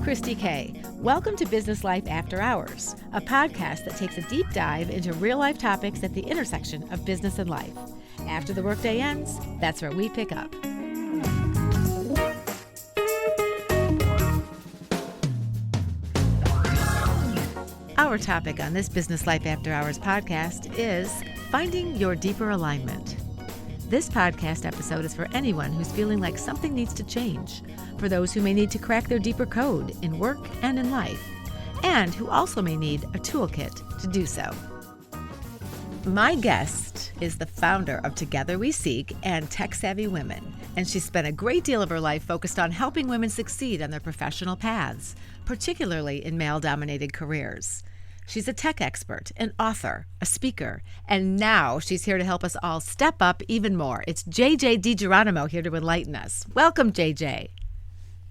Kristi K. Welcome to Business Life After Hours, a podcast that takes a deep dive into real-life topics at the intersection of business and life. After the workday ends, that's where we pick up. Our topic on this Business Life After Hours podcast is finding your deeper alignment. This podcast episode is for anyone who's feeling like something needs to change, for those who may need to crack their deeper code in work and in life, and who also may need a toolkit to do so. My guest is the founder of Together We Seek and Tech Savvy Women, and she spent a great deal of her life focused on helping women succeed on their professional paths, particularly in male-dominated careers. She's a tech expert, an author, a speaker, and now she's here to help us all step up even more. It's DiGeronimo here to enlighten us. Welcome, JJ.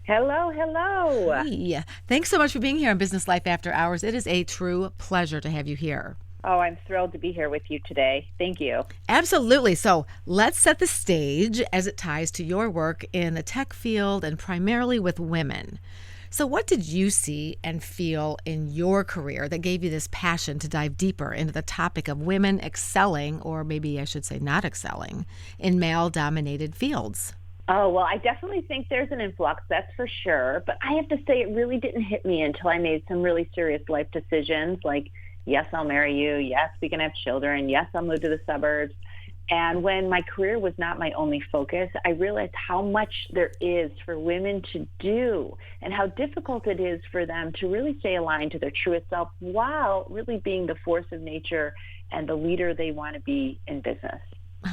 Hello, hello. Hey. Thanks so much for being here on Business Life After Hours. It is a true pleasure to have you here. Oh, I'm thrilled to be here with you today. Thank you. Absolutely. So let's set the stage as it ties to your work in the tech field and primarily with women. So what did you see and feel in your career that gave you this passion to dive deeper into the topic of women excelling, or maybe I should say not excelling, in male-dominated fields? Oh, well, I definitely think there's an influx, that's for sure. But I have to say it really didn't hit me until I made some really serious life decisions like, yes, I'll marry you. Yes, we can have children. Yes, I'll move to the suburbs. And when my career was not my only focus, I realized how much there is for women to do and how difficult it is for them to really stay aligned to their truest self while really being the force of nature and the leader they want to be in business.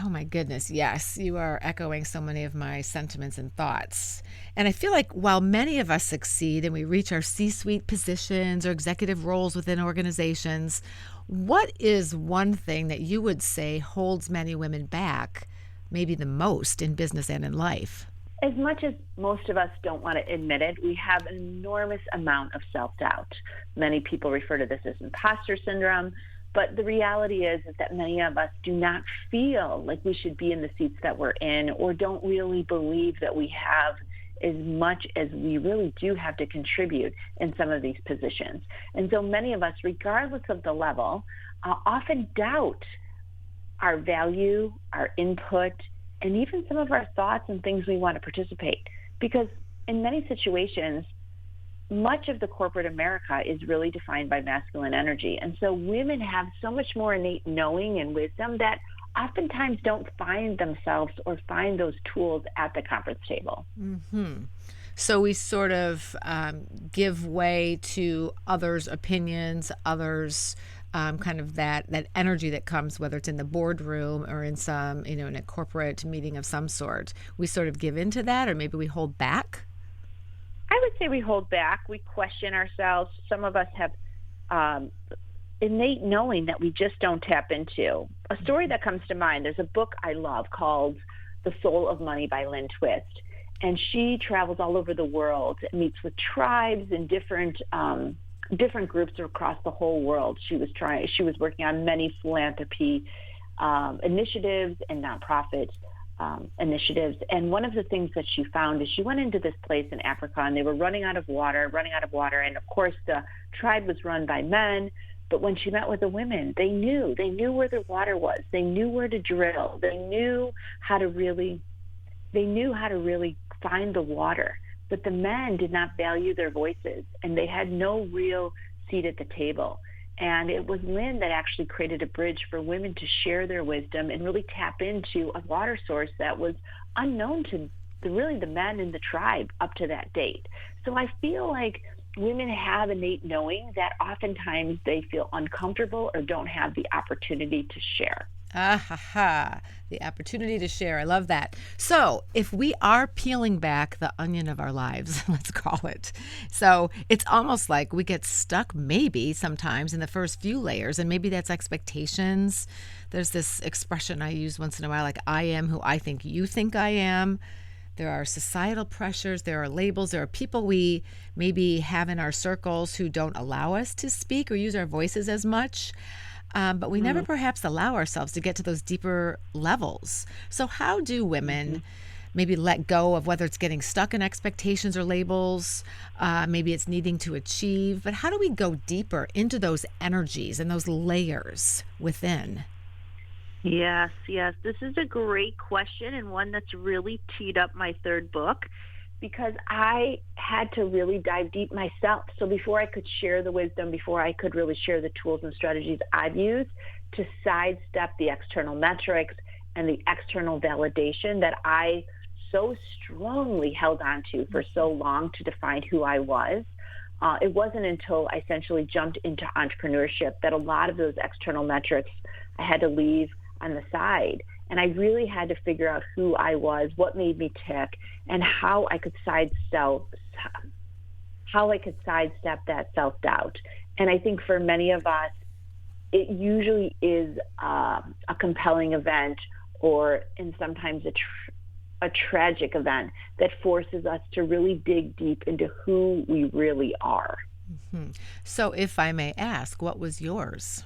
Oh my goodness, yes. You are echoing so many of my sentiments and thoughts. And I feel like while many of us succeed and we reach our C-suite positions or executive roles within organizations, what is one thing that you would say holds many women back, maybe the most in business and in life? As much as most of us don't want to admit it, we have an enormous amount of self-doubt. Many people refer to this as imposter syndrome. But the reality is that many of us do not feel like we should be in the seats that we're in, or don't really believe that we have as much as we really do have to contribute in some of these positions. And so many of us, regardless of the level, often doubt our value, our input, and even some of our thoughts and things we want to participate. Because in many situations, much of the corporate America is really defined by masculine energy. And so women have so much more innate knowing and wisdom that oftentimes don't find themselves or find those tools at the conference table. Mm-hmm. So we sort of give way to others' opinions, others' kind of that energy that comes, whether it's in the boardroom or in some, in a corporate meeting of some sort. We sort of give into that, or maybe we hold back. I would say we hold back. We question ourselves. Some of us have innate knowing that we just don't tap into. A story that comes to mind, there's a book I love called The Soul of Money by Lynn Twist. And she travels all over the world, meets with tribes and different groups across the whole world. She was working on many philanthropy initiatives and nonprofit initiatives. And one of the things that she found is she went into this place in Africa and they were running out of water. And of course the tribe was run by men. But when she met with the women, they knew where the water was. They knew where to drill. They knew how to really find the water. But the men did not value their voices and they had no real seat at the table. And it was Lynn that actually created a bridge for women to share their wisdom and really tap into a water source that was unknown to the men in the tribe up to that date. So I feel like women have innate knowing that oftentimes they feel uncomfortable or don't have the opportunity to share. The opportunity to share. I love that. So if we are peeling back the onion of our lives, let's call it, so it's almost like we get stuck maybe sometimes in the first few layers, and maybe that's expectations. There's this expression I use once in a while, like I am who I think you think I am. There are societal pressures, there are labels, there are people we maybe have in our circles who don't allow us to speak or use our voices as much. But we never perhaps allow ourselves to get to those deeper levels. So how do women maybe let go of whether it's getting stuck in expectations or labels, maybe it's needing to achieve. But how do we go deeper into those energies and those layers within? Yes, yes. This is a great question and one that's really teed up my third book. Because I had to really dive deep myself. So before I could share the wisdom, before I could really share the tools and strategies I've used to sidestep the external metrics and the external validation that I so strongly held on to for so long to define who I was, it wasn't until I essentially jumped into entrepreneurship that a lot of those external metrics I had to leave on the side. And I really had to figure out who I was, what made me tick, and how I could sidestep that self-doubt. And I think for many of us, it usually is a compelling event, or in sometimes a tragic event that forces us to really dig deep into who we really are. Mm-hmm. So if I may ask, what was yours?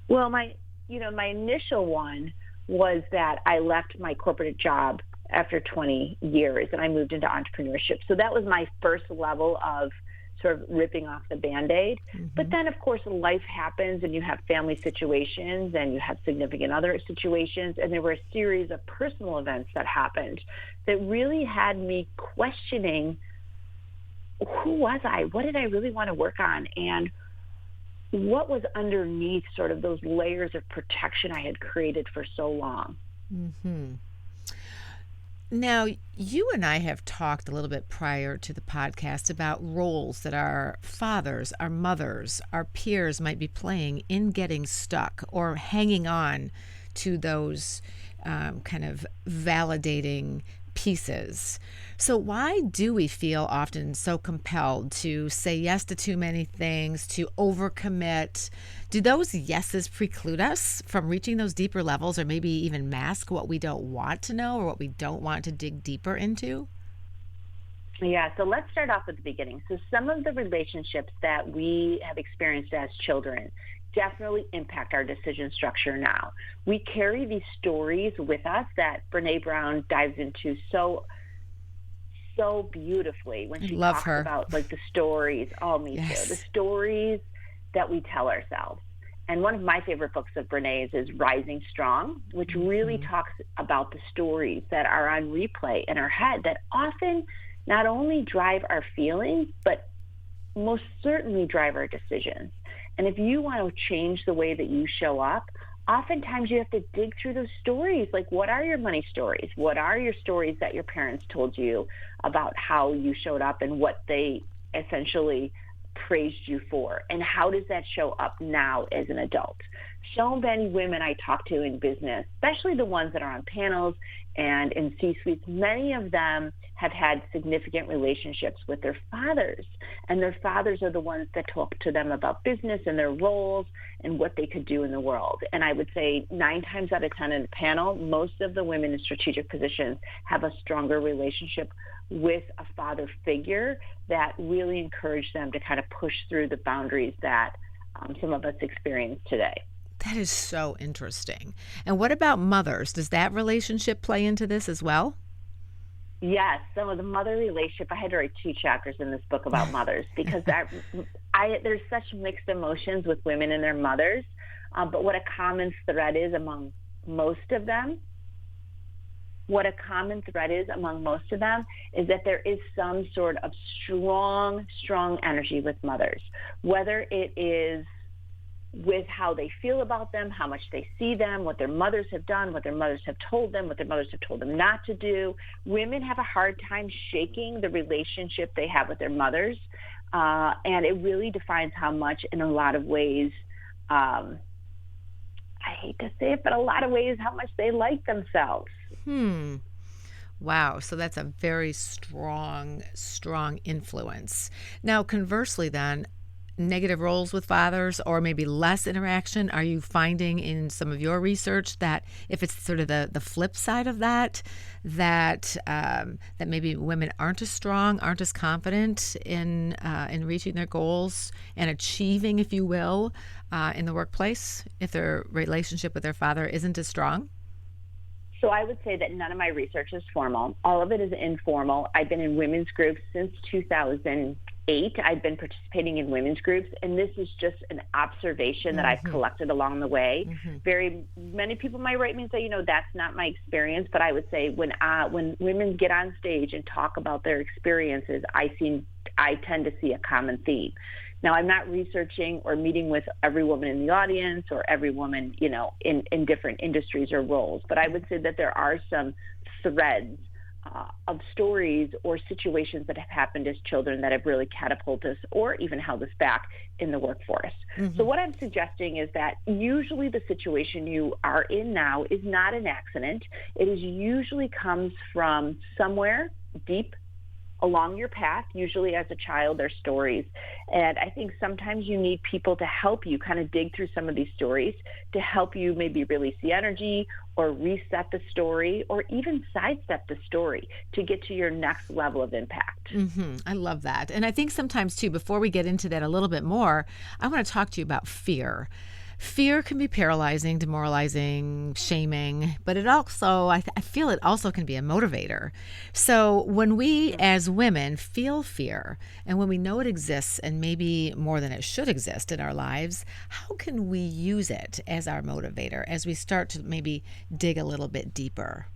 Well, my initial one was that I left my corporate job after 20 years and I moved into entrepreneurship. So that was my first level of sort of ripping off the Band-Aid. Mm-hmm. But then, of course, life happens and you have family situations and you have significant other situations. And there were a series of personal events that happened that really had me questioning, who was I? What did I really want to work on? And what was underneath sort of those layers of protection I had created for so long. Mm-hmm. Now, you and I have talked a little bit prior to the podcast about roles that our fathers, our mothers, our peers might be playing in getting stuck or hanging on to those kind of validating pieces. So why do we feel often so compelled to say yes to too many things, to overcommit? Do those yeses preclude us from reaching those deeper levels, or maybe even mask what we don't want to know or what we don't want to dig deeper into? Yeah, so let's start off at the beginning. So some of the relationships that we have experienced as children definitely impact our decision structure now. We carry these stories with us that Brené Brown dives into so beautifully when she talks about like the stories. Oh, me too. The stories that we tell ourselves. And one of my favorite books of Brené's is Rising Strong, which really talks about the stories that are on replay in our head that often not only drive our feelings, but most certainly drive our decisions. And if you want to change the way that you show up, oftentimes you have to dig through those stories. Like, what are your money stories? What are your stories that your parents told you about how you showed up and what they essentially praised you for? And how does that show up now as an adult? So many women I talk to in business, especially the ones that are on panels and in C-suites, many of them have had significant relationships with their fathers. And their fathers are the ones that talk to them about business and their roles and what they could do in the world. And I would say 9 times out of 10 in a panel, most of the women in strategic positions have a stronger relationship with a father figure that really encouraged them to kind of push through the boundaries that some of us experience today. That is so interesting. And what about mothers? Does that relationship play into this as well? Yes. So the mother relationship, I had to write 2 chapters in this book about mothers because there's such mixed emotions with women and their mothers. But what a common thread is among most of them is that there is some sort of strong energy with mothers, whether it is with how they feel about them, how much they see them, what their mothers have done, what their mothers have told them, what their mothers have told them not to do. Women have a hard time shaking the relationship they have with their mothers. And it really defines how much, in a lot of ways, I hate to say it, but a lot of ways, how much they like themselves. Wow. So that's a very strong influence. Now, conversely then, negative roles with fathers or maybe less interaction, are you finding in some of your research that if it's sort of the flip side of that maybe women aren't as strong, aren't as confident in reaching their goals and achieving, if you will, in the workplace if their relationship with their father isn't as strong? So I would say that none of my research is formal. All of it is informal. I've been in women's groups since 2008. I've been participating in women's groups, and this is just an observation that I've collected along the way. Very many people might write me and say, that's not my experience, but I would say when women get on stage and talk about their experiences, I tend to see a common theme. Now, I'm not researching or meeting with every woman in the audience or every woman, in different industries or roles, but I would say that there are some threads of stories or situations that have happened as children that have really catapulted us or even held us back in the workforce. So what I'm suggesting is that usually the situation you are in now is not an accident. It is usually comes from somewhere deep along your path. Usually as a child, there's stories. And I think sometimes you need people to help you kind of dig through some of these stories to help you maybe release the energy or reset the story or even sidestep the story to get to your next level of impact. I love that. And I think sometimes too, before we get into that a little bit more, I want to talk to you about fear. Fear can be paralyzing, demoralizing, shaming, but it also, I feel it also can be a motivator. So when we as women feel fear and when we know it exists and maybe more than it should exist in our lives, how can we use it as our motivator as we start to maybe dig a little bit deeper?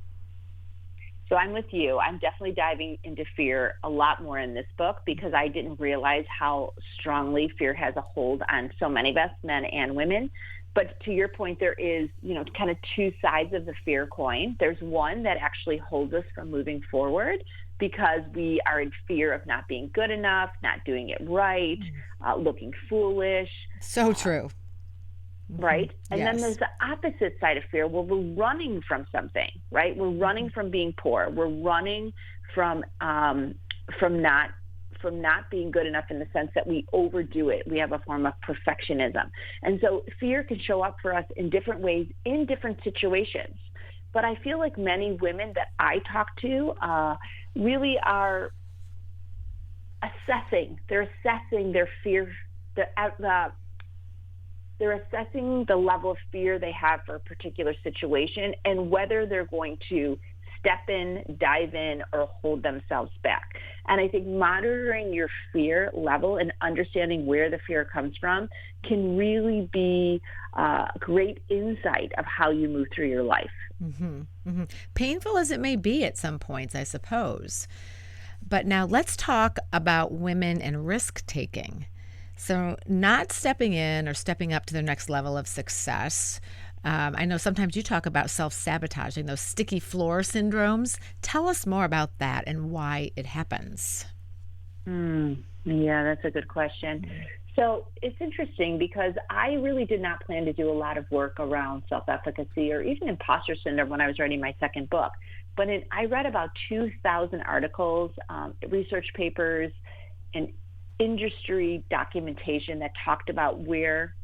So I'm with you. I'm definitely diving into fear a lot more in this book because I didn't realize how strongly fear has a hold on so many of us, men and women. But to your point, there is, kind of two sides of the fear coin. There's one that actually holds us from moving forward because we are in fear of not being good enough, not doing it right, looking foolish. So true. Right? And Yes. then there's the opposite side of fear where we're running from something, right? We're running from being poor. We're running from not being good enough in the sense that we overdo it. We have a form of perfectionism. And so fear can show up for us in different ways, in different situations. But I feel like many women that I talk to really are assessing. They're assessing their fear, they're assessing the level of fear they have for a particular situation and whether they're going to step in, dive in, or hold themselves back. And I think monitoring your fear level and understanding where the fear comes from can really be great insight of how you move through your life. Painful as it may be at some points, I suppose. But now let's talk about women and risk-taking. So not stepping in or stepping up to their next level of success. I know sometimes you talk about self-sabotaging, those sticky floor syndromes. Tell us more about that and why it happens. Yeah, that's a good question. So it's interesting because I really did not plan to do a lot of work around self-efficacy or even imposter syndrome when I was writing my second book. But I read about 2,000 articles, research papers, and industry documentation that talked about where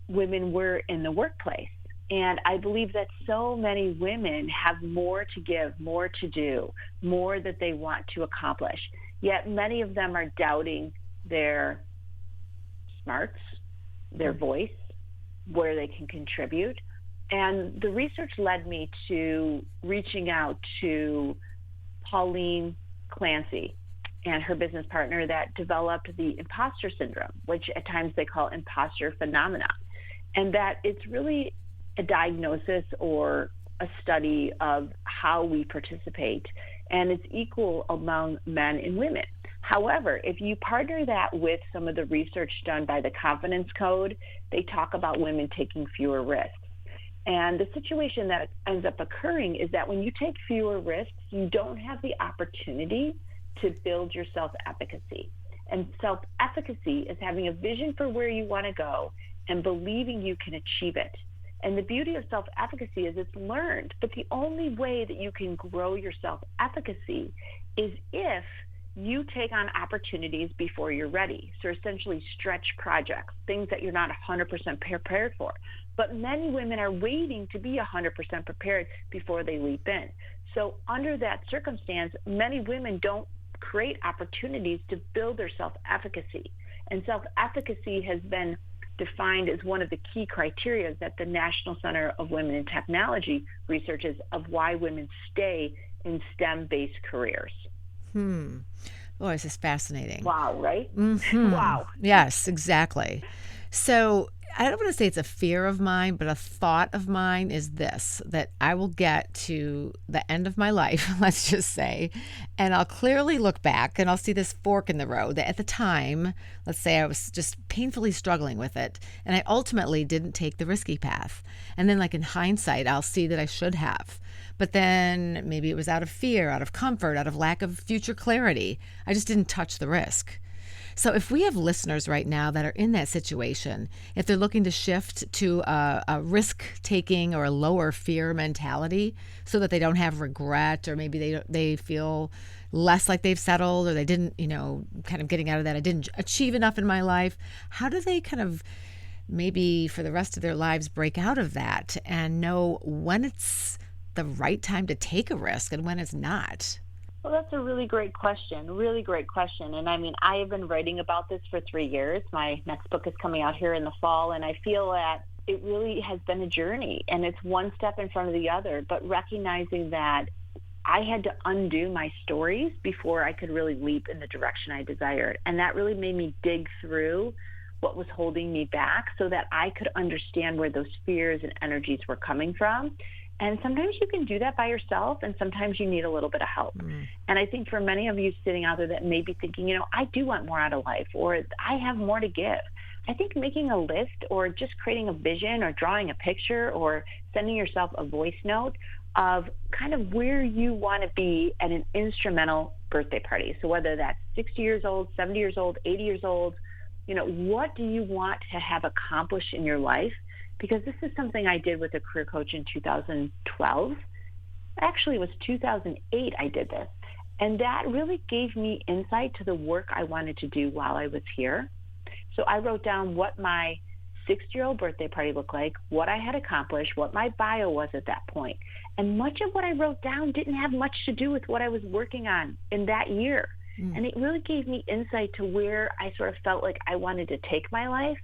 women were in the workplace. And I believe that so many women have more to give, more to do, more that they want to accomplish. Yet many of them are doubting their smarts, their voice, where they can contribute. And the research led me to reaching out to Pauline Clancy and her business partner that developed the imposter syndrome, which at times they call imposter phenomena. And that it's really a diagnosis or a study of how we participate, and it's equal among men and women. However, if you partner that with some of the research done by the Confidence Code, they talk about women taking fewer risks. And the situation that ends up occurring is that when you take fewer risks, you don't have the opportunity to build your self-efficacy. And self-efficacy is having a vision for where you want to go and believing you can achieve it. And the beauty of self-efficacy is it's learned, but the only way that you can grow your self-efficacy is if you take on opportunities before you're ready. So essentially stretch projects, things that you're not 100% prepared for. But many women are waiting to be 100% prepared before they leap in. So under that circumstance, many women don't create opportunities to build their self-efficacy. And self-efficacy has been defined as one of the key criteria that the National Center of Women in Technology researches of why women stay in STEM-based careers. Oh, this is fascinating. Wow, right? Wow. Yes, exactly. So I don't want to say it's a fear of mine, but a thought of mine is this, that I will get to the end of my life, let's just say, and I'll clearly look back and I'll see this fork in the road that at the time, let's say I was just painfully struggling with it, and I ultimately didn't take the risky path. And then like in hindsight, I'll see that I should have. But then maybe it was out of fear, out of comfort, out of lack of future clarity. I just didn't touch the risk. So if we have listeners right now that are in that situation, if they're looking to shift to a risk-taking or a lower fear mentality so that they don't have regret, or maybe they feel less like they've settled, or they didn't, kind of getting out of that, I didn't achieve enough in my life, how do they kind of maybe for the rest of their lives break out of that and know when it's the right time to take a risk and when it's not? Well, that's a really great question. And I mean, I have been writing about this for 3 years. My next book is coming out here in the fall, and I feel that it really has been a journey, and it's one step in front of the other, but recognizing that I had to undo my stories before I could really leap in the direction I desired. And that really made me dig through what was holding me back so that I could understand where those fears and energies were coming from. And sometimes you can do that by yourself, and sometimes you need a little bit of help. And I think for many of you sitting out there that may be thinking, I do want more out of life, or I have more to give. I think making a list or just creating a vision or drawing a picture or sending yourself a voice note of kind of where you want to be at an instrumental birthday party. So whether that's 60 years old, 70 years old, 80 years old, what do you want to have accomplished in your life? Because this is something I did with a career coach in 2012. Actually, it was 2008 I did this. And that really gave me insight to the work I wanted to do while I was here. So I wrote down what my 60-year-old birthday party looked like, what I had accomplished, what my bio was at that point. And much of what I wrote down didn't have much to do with what I was working on in that year. And it really gave me insight to where I sort of felt like I wanted to take my life.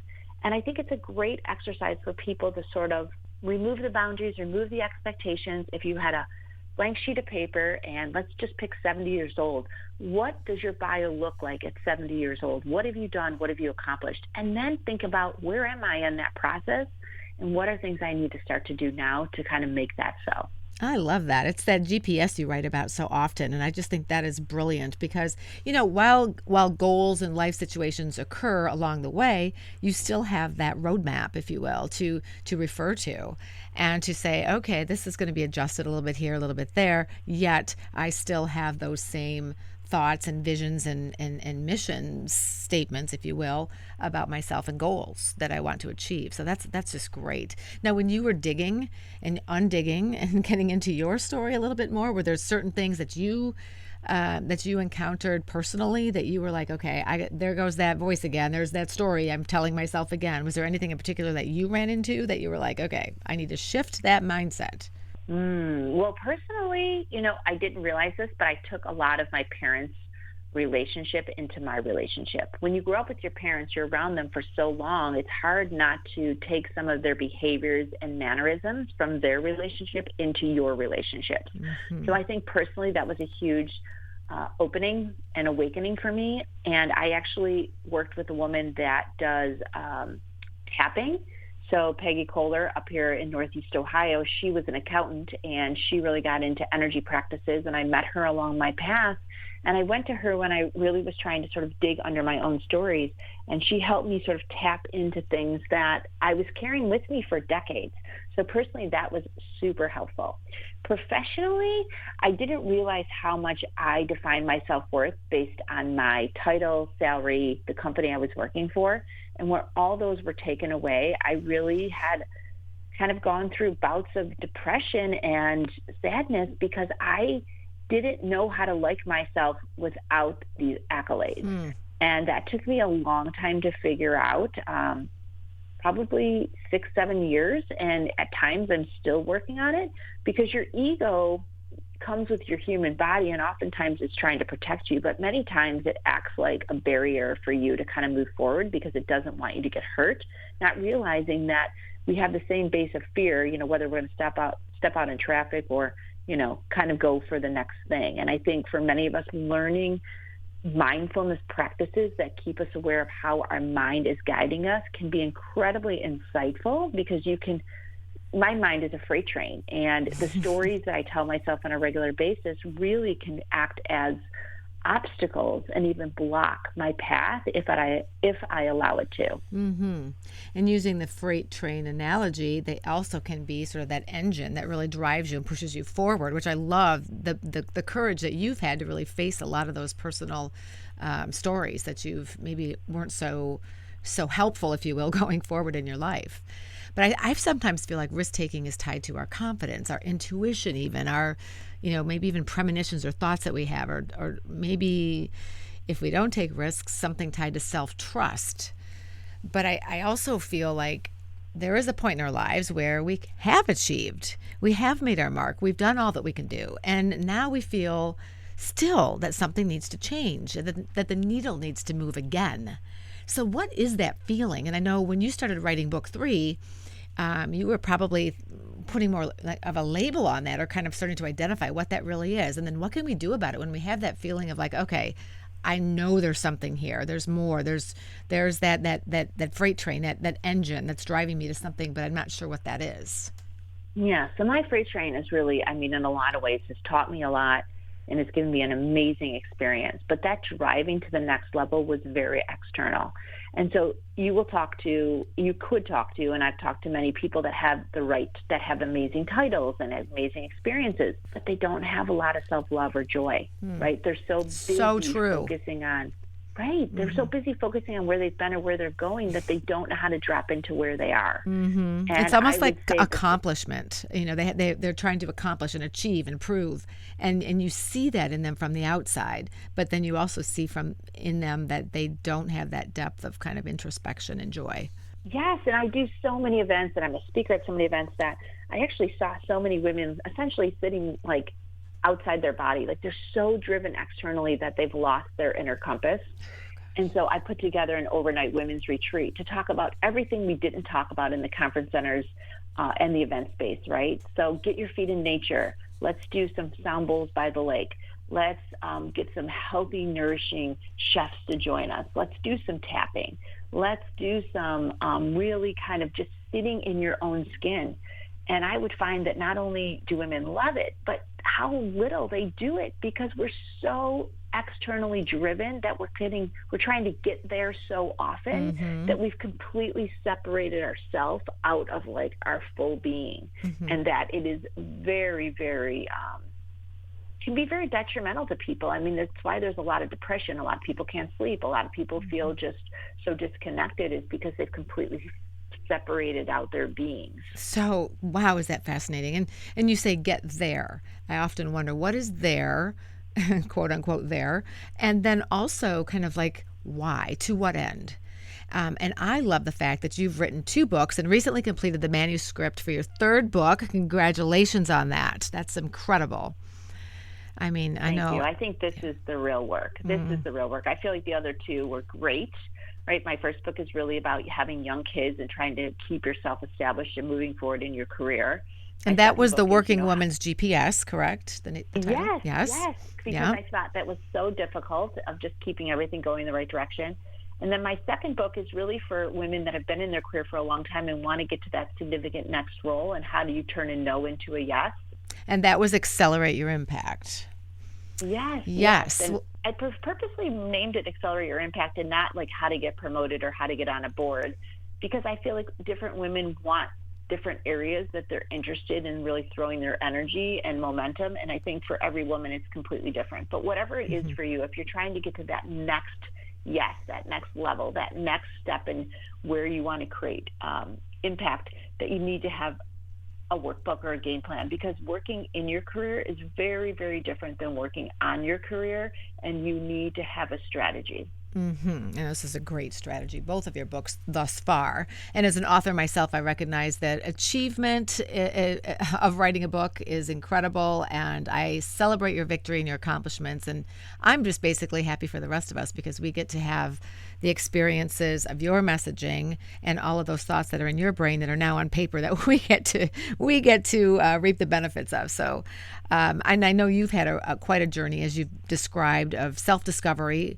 And I think it's a great exercise for people to sort of remove the boundaries, remove the expectations. If you had a blank sheet of paper and let's just pick 70 years old, what does your bio look like at 70 years old? What have you done? What have you accomplished? And then think about where am I in that process and what are things I need to start to do now to kind of make that so. I love that. It's that GPS you write about so often. And I just think that is brilliant because, while goals and life situations occur along the way, you still have that roadmap, if you will, to refer to and to say, okay, this is going to be adjusted a little bit here, a little bit there, yet I still have those same thoughts and visions and mission statements, if you will, about myself and goals that I want to achieve. So that's just great. Now, when you were digging and undigging and getting into your story a little bit more, were there certain things that you encountered personally that you were like, okay, there goes that voice again. There's that story I'm telling myself again. Was there anything in particular that you ran into that you were like, okay, I need to shift that mindset? Well, personally, I didn't realize this, but I took a lot of my parents' relationship into my relationship. When you grow up with your parents, you're around them for so long, it's hard not to take some of their behaviors and mannerisms from their relationship into your relationships. So I think personally that was a huge opening and awakening for me. And I actually worked with a woman that does tapping. So Peggy Kohler up here in Northeast Ohio, she was an accountant and she really got into energy practices, and I met her along my path. And I went to her when I really was trying to sort of dig under my own stories, and she helped me sort of tap into things that I was carrying with me for decades. So personally, that was super helpful. Professionally, I didn't realize how much I defined my self-worth based on my title, salary, the company I was working for. And where all those were taken away, I really had kind of gone through bouts of depression and sadness because I didn't know how to like myself without these accolades. And that took me a long time to figure out, probably 6-7 years. And at times I'm still working on it because your ego comes with your human body, and oftentimes it's trying to protect you, but many times it acts like a barrier for you to kind of move forward because it doesn't want you to get hurt, not realizing that we have the same base of fear, whether we're going to step out in traffic or, kind of go for the next thing. And I think for many of us, learning mindfulness practices that keep us aware of how our mind is guiding us can be incredibly insightful, because my mind is a freight train, and the stories that I tell myself on a regular basis really can act as obstacles and even block my path if I allow it to. Mm-hmm. And using the freight train analogy, they also can be sort of that engine that really drives you and pushes you forward, which I love, the courage that you've had to really face a lot of those personal stories that you've maybe weren't so helpful, if you will, going forward in your life. But I sometimes feel like risk-taking is tied to our confidence, our intuition, even our, maybe even premonitions or thoughts that we have, or maybe if we don't take risks, something tied to self-trust. But I also feel like there is a point in our lives where we have achieved, we have made our mark, we've done all that we can do, and now we feel still that something needs to change, that the needle needs to move again. So what is that feeling? And I know when you started writing book 3, you were probably putting more of a label on that, or kind of starting to identify what that really is. And then what can we do about it when we have that feeling of like, okay, I know there's something here. There's more. There's that freight train, that engine that's driving me to something, but I'm not sure what that is. Yeah. So my freight train is really, in a lot of ways, has taught me a lot, and it's given me an amazing experience. But that driving to the next level was very external. And so you could talk to, and I've talked to many people that have amazing titles and amazing experiences, but they don't have a lot of self-love or joy, right? They're so busy focusing on, right? They're so busy focusing on where they've been or where they're going that they don't know how to drop into where they are. Mm-hmm. It's almost like accomplishment. They're trying to accomplish and achieve and prove, and you see that in them from the outside, but then you also see in them that they don't have that depth of kind of introspection and joy. Yes, and I do so many events, and I'm a speaker at so many events, that I actually saw so many women essentially sitting like outside their body. Like they're so driven externally that they've lost their inner compass. And so I put together an overnight women's retreat to talk about everything we didn't talk about in the conference centers and the event space, right? So get your feet in nature. Let's do some sound bowls by the lake. Let's get some healthy, nourishing chefs to join us. Let's do some tapping. Let's do some really kind of just sitting in your own skin. And I would find that not only do women love it, but how little they do it, because we're so externally driven that we're trying to get there so often that we've completely separated ourselves out of like our full being, and that it is very, very can be very detrimental to people. That's why there's a lot of depression. A lot of people can't sleep. A lot of people feel just so disconnected, is because they've completely separated out their beings. So, wow, is that fascinating? And you say get there. I often wonder, what is there, quote unquote there, and then also kind of like why, to what end? And I love the fact that you've written 2 books and recently completed the manuscript for your 3rd book. Congratulations on that. That's incredible. I know. Thank you. I think this is the real work. This is the real work. I feel like the other 2 were great. Right. My first book is really about having young kids and trying to keep yourself established and moving forward in your career. And that was the Working Woman's GPS, correct? The title? Yes. Because I thought that was so difficult, of just keeping everything going in the right direction. And then my second book is really for women that have been in their career for a long time and want to get to that significant next role, and how do you turn a no into a yes? And that was Accelerate Your Impact. Yes. And I purposely named it Accelerate Your Impact, and not like how to get promoted or how to get on a board, because I feel like different women want different areas that they're interested in really throwing their energy and momentum. And I think for every woman, it's completely different. But whatever it is for you, if you're trying to get to that next yes, that next level, that next step in where you want to create impact, that you need to have a workbook or a game plan, because working in your career is very, very different than working on your career, and you need to have a strategy. And this is a great strategy, both of your books thus far. And as an author myself, I recognize that achievement of writing a book is incredible, and I celebrate your victory and your accomplishments. And I'm just basically happy for the rest of us because we get to have the experiences of your messaging and all of those thoughts that are in your brain that are now on paper that we get to reap the benefits of. So, and I know you've had quite a journey, as you've described, of self-discovery.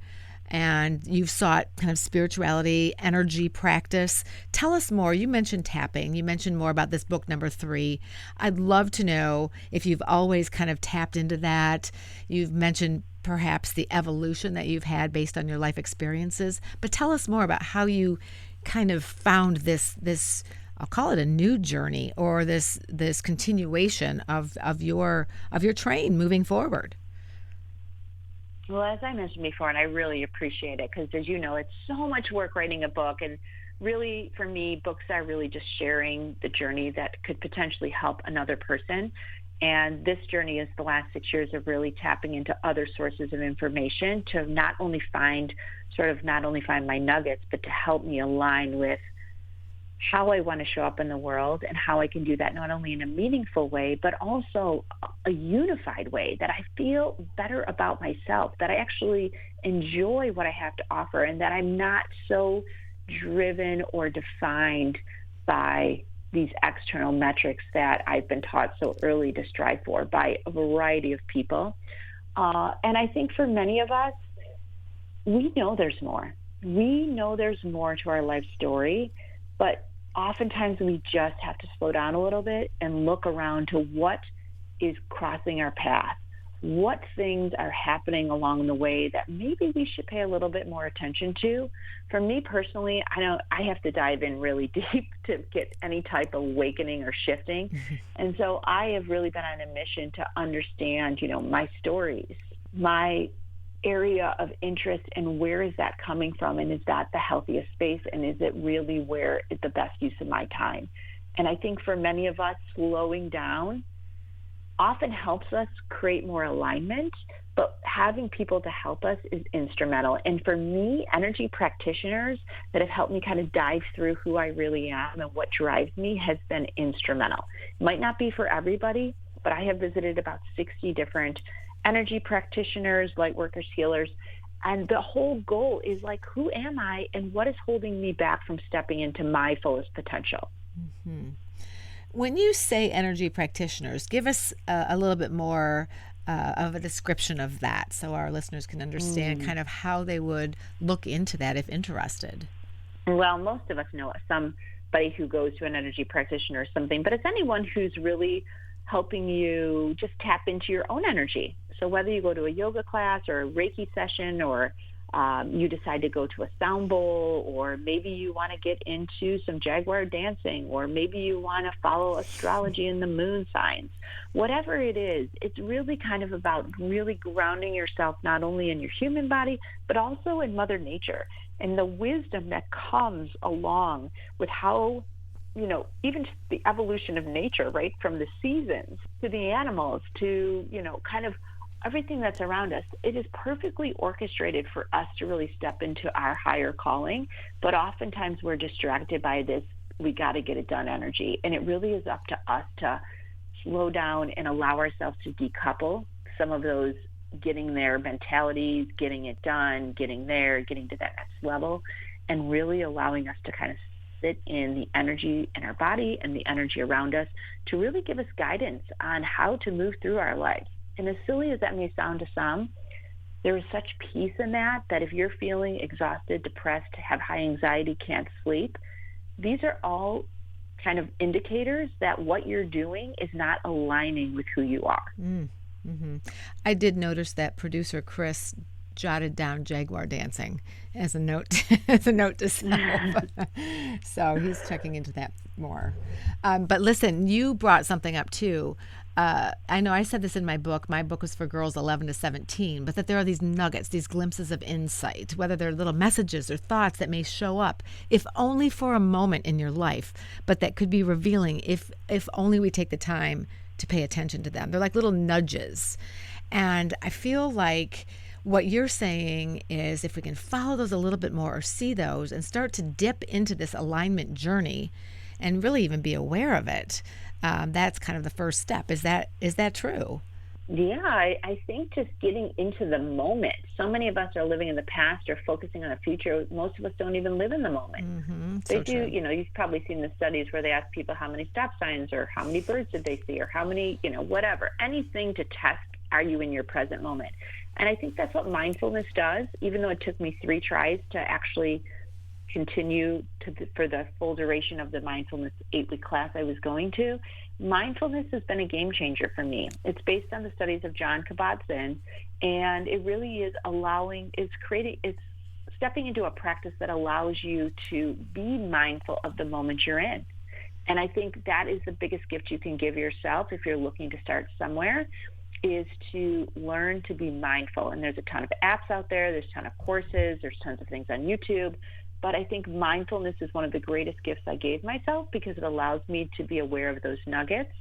And you've sought kind of spirituality, energy practice. Tell us more. You mentioned tapping. You mentioned more about this book number 3. I'd love to know if you've always kind of tapped into that. You've mentioned perhaps the evolution that you've had based on your life experiences. But tell us more about how you kind of found this I'll call it a new journey, or this continuation of your train moving forward. Well, as I mentioned before, and I really appreciate it because, as you know, it's so much work writing a book. And really, for me, books are really just sharing the journey that could potentially help another person. And this journey is the last 6 years of really tapping into other sources of information to not only find my nuggets, but to help me align with how I want to show up in the world and how I can do that not only in a meaningful way, but also a unified way, that I feel better about myself, that I actually enjoy what I have to offer, and that I'm not so driven or defined by these external metrics that I've been taught so early to strive for by a variety of people. And I think for many of us, we know there's more. We know there's more to our life story, but oftentimes we just have to slow down a little bit and look around to what is crossing our path, what things are happening along the way that maybe we should pay a little bit more attention to. For me personally, I have to dive in really deep to get any type of awakening or shifting. And so I have really been on a mission to understand, my stories, my area of interest, and where is that coming from, and is that the healthiest space, and is it really where it's the best use of my time? And I think for many of us, slowing down often helps us create more alignment, but having people to help us is instrumental. And for me, energy practitioners that have helped me kind of dive through who I really am and what drives me has been instrumental. It might not be for everybody, but I have visited about 60 different energy practitioners, light workers, healers. And the whole goal is like, who am I and what is holding me back from stepping into my fullest potential? Mm-hmm. When you say energy practitioners, give us a little bit more of a description of that so our listeners can understand kind of how they would look into that if interested. Well, most of us know somebody who goes to an energy practitioner or something, but it's anyone who's really helping you just tap into your own energy. So whether you go to a yoga class or a Reiki session, or you decide to go to a sound bowl, or maybe you want to get into some jaguar dancing, or maybe you want to follow astrology and the moon signs, whatever it is, it's really kind of about really grounding yourself not only in your human body, but also in Mother Nature and the wisdom that comes along with how, even just the evolution of nature, right? From the seasons to the animals to, kind of everything that's around us. It is perfectly orchestrated for us to really step into our higher calling. But oftentimes we're distracted by this, we got to get it done energy. And it really is up to us to slow down and allow ourselves to decouple some of those getting there mentalities, getting it done, getting there, getting to that next level, and really allowing us to kind of sit in the energy in our body and the energy around us to really give us guidance on how to move through our lives. And as silly as that may sound to some, there is such peace in that if you're feeling exhausted, depressed, have high anxiety, can't sleep, these are all kind of indicators that what you're doing is not aligning with who you are. Mm-hmm. I did notice that producer Chris jotted down jaguar dancing as a note to self. So he's checking into that more. But listen, you brought something up too. I know I said this in my book. My book was for girls 11 to 17, but that there are these nuggets, these glimpses of insight, whether they're little messages or thoughts that may show up, if only for a moment in your life, but that could be revealing if only we take the time to pay attention to them. They're like little nudges. And I feel like what you're saying is if we can follow those a little bit more or see those and start to dip into this alignment journey and really even be aware of it, that's kind of the first step. Is that true? Yeah, I think just getting into the moment. So many of us are living in the past or focusing on the future. Most of us don't even live in the moment. Mm-hmm. They So do, true. you've probably seen the studies where they ask people how many stop signs or how many birds did they see or how many, whatever, anything to test, are you in your present moment? And I think that's what mindfulness does, even though it took me 3 tries to actually continue for the full duration of the mindfulness 8-week class I was going to. Mindfulness has been a game changer for me. It's based on the studies of John Kabat-Zinn, and it really is it's stepping into a practice that allows you to be mindful of the moment you're in. And I think that is the biggest gift you can give yourself if you're looking to start somewhere, is to learn to be mindful. And there's a ton of apps out there. There's a ton of courses. There's tons of things on YouTube. But I think mindfulness is one of the greatest gifts I gave myself because it allows me to be aware of those nuggets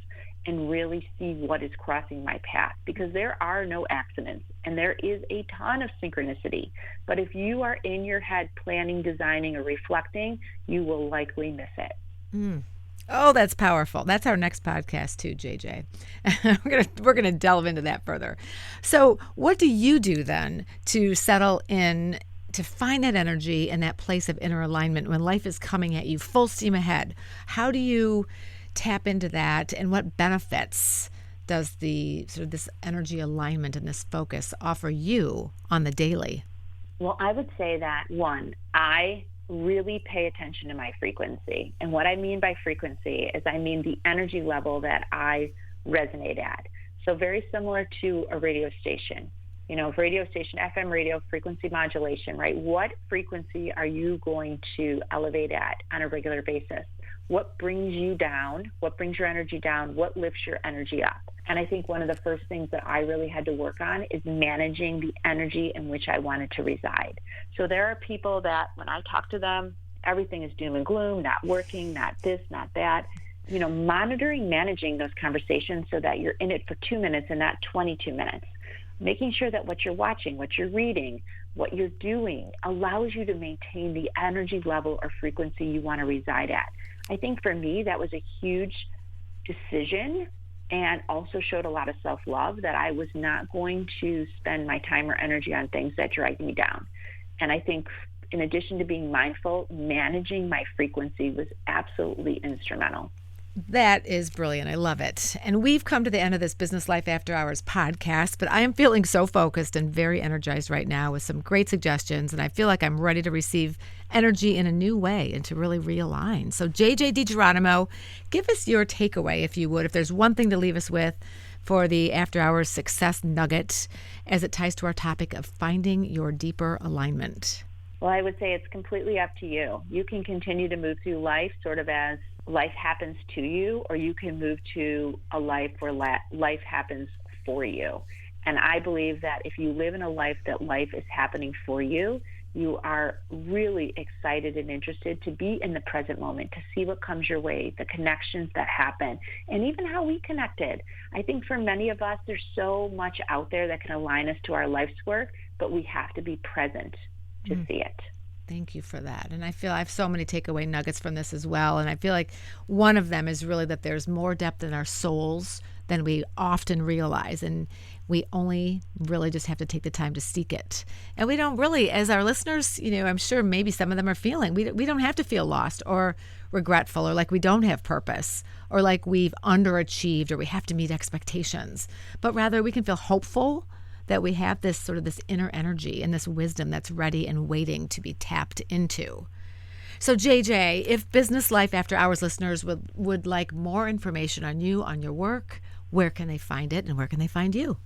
and really see what is crossing my path, because there are no accidents and there is a ton of synchronicity. But if you are in your head planning, designing, or reflecting, you will likely miss it. Mm. Oh, that's powerful. That's our next podcast too, JJ. We're gonna delve into that further. So what do you do then to settle in, to find that energy and that place of inner alignment when life is coming at you full steam ahead? How do you tap into that, and what benefits does the sort of this energy alignment and this focus offer you on the daily? Well, I would say that, one, I really pay attention to my frequency. And what I mean by frequency is I mean the energy level that I resonate at. So very similar to a radio station. Radio station, FM radio, frequency modulation, right? What frequency are you going to elevate at on a regular basis? What brings you down? What brings your energy down? What lifts your energy up? And I think one of the first things that I really had to work on is managing the energy in which I wanted to reside. So there are people that when I talk to them, everything is doom and gloom, not working, not this, not that. Managing those conversations so that you're in it for 2 minutes and not 22 minutes. Making sure that what you're watching, what you're reading, what you're doing allows you to maintain the energy level or frequency you want to reside at. I think for me, that was a huge decision, and also showed a lot of self-love, that I was not going to spend my time or energy on things that drag me down. And I think in addition to being mindful, managing my frequency was absolutely instrumental. That is brilliant. I love it. And we've come to the end of this Business Life After Hours podcast, but I am feeling so focused and very energized right now with some great suggestions. And I feel like I'm ready to receive energy in a new way and to really realign. So JJ DiGeronimo, give us your takeaway, if you would, if there's one thing to leave us with for the After Hours success nugget as it ties to our topic of finding your deeper alignment. Well, I would say it's completely up to you. You can continue to move through life sort of as life happens to you, or you can move to a life where life happens for you. And I believe that if you live in a life that life is happening for you, you are really excited and interested to be in the present moment, to see what comes your way, the connections that happen, and even how we connected. I think for many of us, there's so much out there that can align us to our life's work, but we have to be present to see it. Thank you for that. And I feel I have so many takeaway nuggets from this as well. And I feel like one of them is really that there's more depth in our souls than we often realize. And we only really just have to take the time to seek it. And we don't really, as our listeners, I'm sure maybe some of them are feeling, we don't have to feel lost or regretful or like we don't have purpose or like we've underachieved or we have to meet expectations. But rather we can feel hopeful that we have this sort of this inner energy and this wisdom that's ready and waiting to be tapped into. So JJ, if Business Life After Hours listeners would like more information on you, on your work, where can they find it and where can they find you?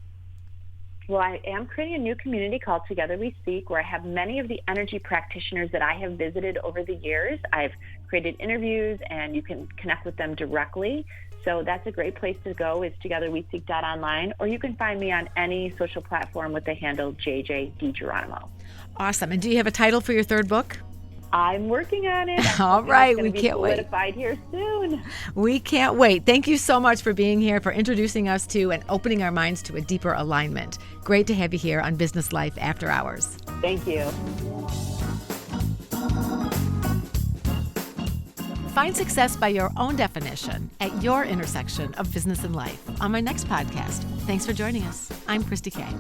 Well, I am creating a new community called Together We Seek, where I have many of the energy practitioners that I have visited over the years. I've created interviews and you can connect with them directly. So that's a great place to go, is togetherweseek.online, or you can find me on any social platform with the handle JJ DiGeronimo. Awesome. And do you have a title for your third book? I'm working on it. All right, we can't wait. Solidified here soon. We can't wait. Thank you so much for being here, for introducing us to and opening our minds to a deeper alignment. Great to have you here on Business Life After Hours. Thank you. Find success by your own definition at your intersection of business and life on my next podcast. Thanks for joining us. I'm Kristi Kay.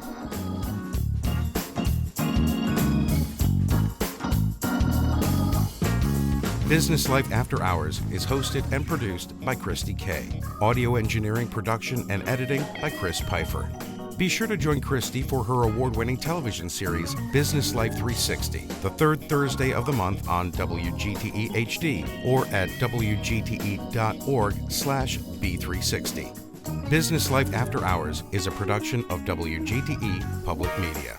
Business Life After Hours is hosted and produced by Kristi Kay. Audio engineering, production, and editing by Chris Pfeiffer. Be sure to join Kristi for her award-winning television series, Business Life 360, the third Thursday of the month on WGTE HD or at wgte.org/B360. Business Life After Hours is a production of WGTE Public Media.